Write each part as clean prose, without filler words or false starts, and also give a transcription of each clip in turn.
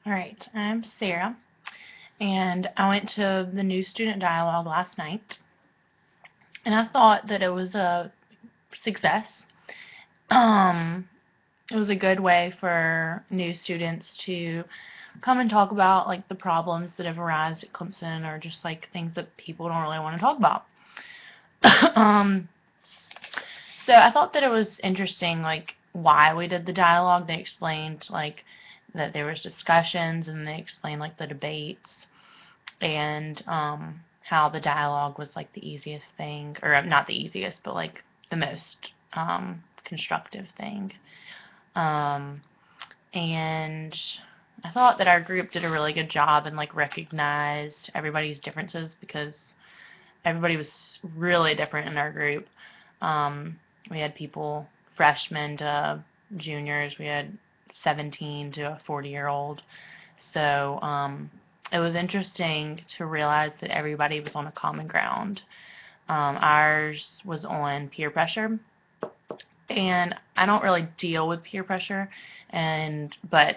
Alright, I'm Sarah, and I went to the new student dialogue last night, and I thought that it was a success. Um, it was a good way for new students to come and talk about like the problems that have arisen at Clemson, or just like things that people don't really want to talk about. um, so I thought that it was interesting, like why we did the dialogue. They explained like that there was discussions, and they explained like the debates, and how the dialogue was like the easiest thing, or not the easiest, but like the most constructive thing. Um, and I thought that our group did a really good job and like recognized everybody's differences, because everybody was really different in our group. We had people, freshmen to juniors. We had 17 to a 40-year-old. So it was interesting to realize that everybody was on a common ground. Ours was on peer pressure, and I don't really deal with peer pressure, but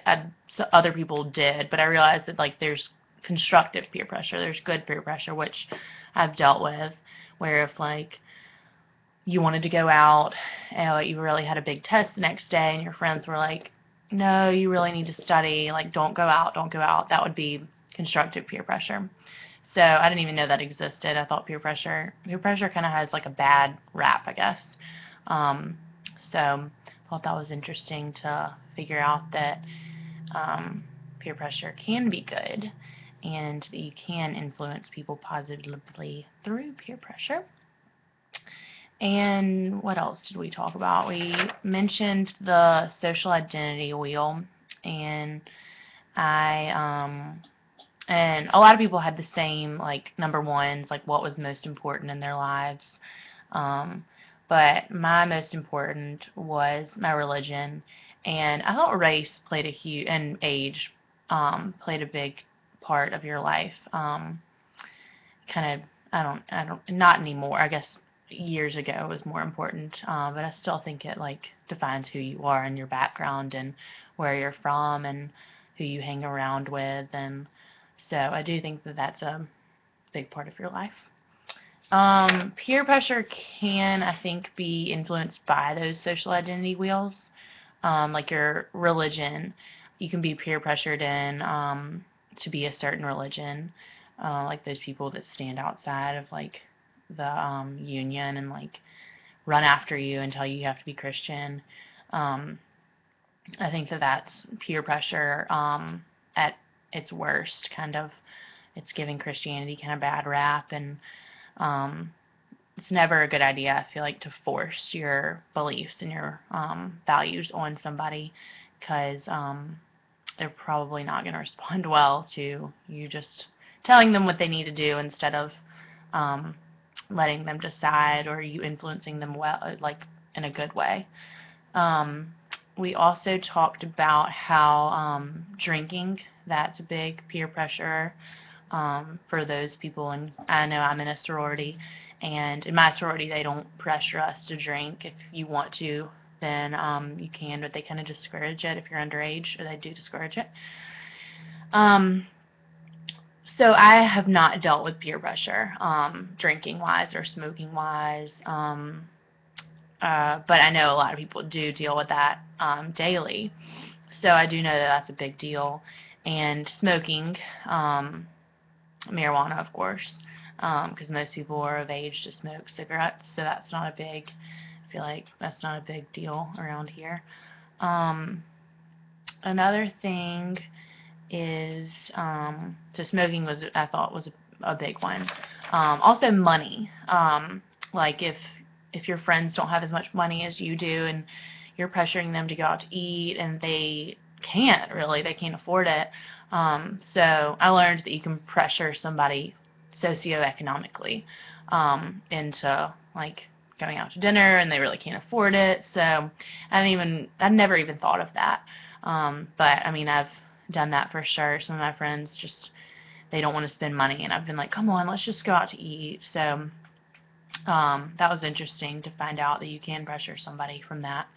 so other people did. But I realized that like there's constructive peer pressure, there's good peer pressure, which I've dealt with, where if like you wanted to go out, and you really had a big test the next day, and your friends were like, no, you really need to study, like don't go out, don't go out, that would be constructive peer pressure. So I didn't even know that existed. I thought peer pressure kind of has like a bad rap, I guess. So I thought that was interesting to figure out that peer pressure can be good, and that you can influence people positively through peer pressure. And what else did we talk about? We mentioned the social identity wheel, and and a lot of people had the same like number ones, like what was most important in their lives. But my most important was my religion, and I thought race played a huge, and age played a big part of your life. Kind of, not anymore. I guess years ago it was more important, but I still think it like defines who you are and your background and where you're from and who you hang around with, and so I do think that that's a big part of your life. Peer pressure can, I think, be influenced by those social identity wheels, like your religion. You can be peer pressured in to be a certain religion, like those people that stand outside of like the union and like run after you and tell you have to be Christian. I think that that's peer pressure at its worst, kind of. It's giving Christianity kind of bad rap, and it's never a good idea, I feel like, to force your beliefs and your values on somebody, because they're probably not going to respond well to you just telling them what they need to do, instead of letting them decide, or you influencing them well, like in a good way. We also talked about how drinking, that's a big peer pressure for those people. And I know I'm in a sorority, and in my sorority they don't pressure us to drink. If you want to, then you can, but they kind of discourage it if you're underage, or they do discourage it. So I have not dealt with peer pressure, drinking wise or smoking wise, but I know a lot of people do deal with that daily. So I do know that that's a big deal. And smoking, marijuana, of course, because most people are of age to smoke cigarettes, so that's not a big, I feel like that's not a big deal around here. Another thing is, so smoking was, I thought, was a big one. Also money, like if your friends don't have as much money as you do, and you're pressuring them to go out to eat, and they can't afford it. So I learned that you can pressure somebody socioeconomically into like going out to dinner, and they really can't afford it. So I never even thought of that. But I mean, I've done that for sure. Some of my friends just, they don't want to spend money, and I've been like, come on, let's just go out to eat. So that was interesting to find out that you can pressure somebody from that.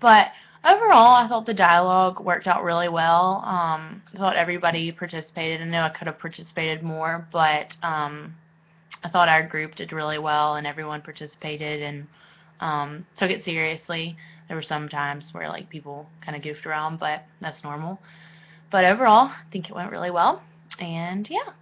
But Overall, I thought the dialogue worked out really well. I thought everybody participated. I know I could have participated more, but I thought our group did really well, and everyone participated and took it seriously. There were some times where like people kind of goofed around, but that's normal. But overall, I think it went really well, and yeah.